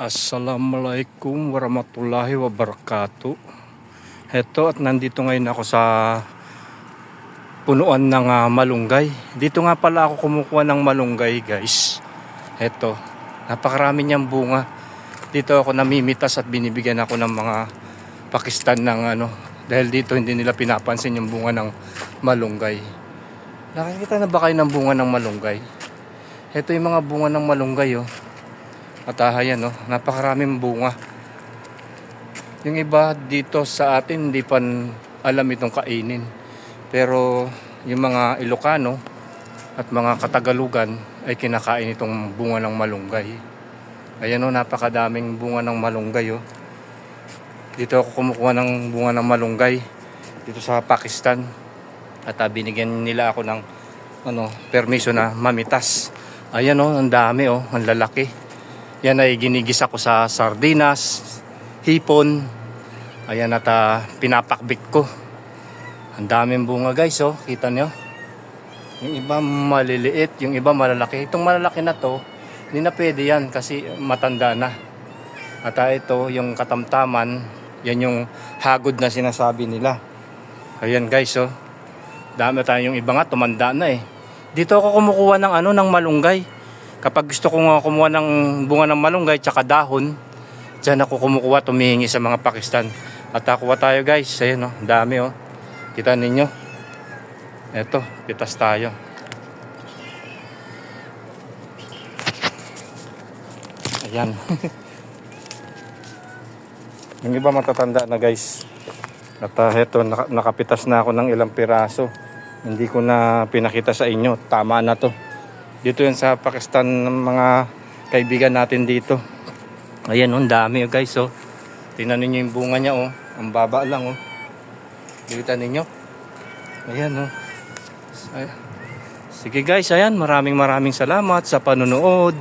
Assalamualaikum warahmatullahi wabarakatuh. Heto at nandito ngayon ako sa punuan ng malunggay. Dito nga pala ako kumukuha ng malunggay, guys. Heto, napakarami niyang bunga. Dito ako namimitas at binibigyan ako ng mga Pakistan ng dahil dito hindi nila pinapansin yung bunga ng malunggay. Nakikita na ba kayo ng bunga ng malunggay? Heto yung mga bunga ng malunggay, oh. At ayan, napakaraming bunga. Yung iba dito sa atin hindi pa alam itong kainin. Pero yung mga Ilocano at mga Katagalugan ay kinakain itong bunga ng malunggay. Ayan, napakadaming bunga ng malunggay. Dito ako kumukuha ng bunga ng malunggay dito sa Pakistan. At binigyan nila ako ng permiso na mamitas. Ayan, ang dami, ang lalaki. Yan ay ginigisa ko sa sardinas, hipon. Ayan at pinapakbit ko. Ang daming bunga, guys, kita nyo. Yung iba maliliit, yung iba malalaki. Itong malalaki na to, hindi na pwede yan kasi matanda na. At ito, yung katamtaman, yan yung hagod na sinasabi nila. Ayan, guys, dami tayo. Yung iba nga tumanda na eh. Dito ako kumukuha ng malunggay. Kapag gusto kong kumuha ng bunga ng malunggay tsaka dahon, dyan ako kumukuha, tumihingi sa mga Pakistan. At kuha tayo, guys. Ayan, dami, kita ninyo. Eto, pitas tayo. Ayan. Yung iba matatanda na, guys. At eto, nakapitas na ako ng ilang piraso. Hindi ko na pinakita sa inyo. Tama na to. Dito yan sa Pakistan ng mga kaibigan natin dito. Ayan, ang dami, guys, tingnan niyo yung bunga niya, ang baba lang, Kita ninyo. Ayan, Sige, guys, ayan, maraming salamat sa panonood.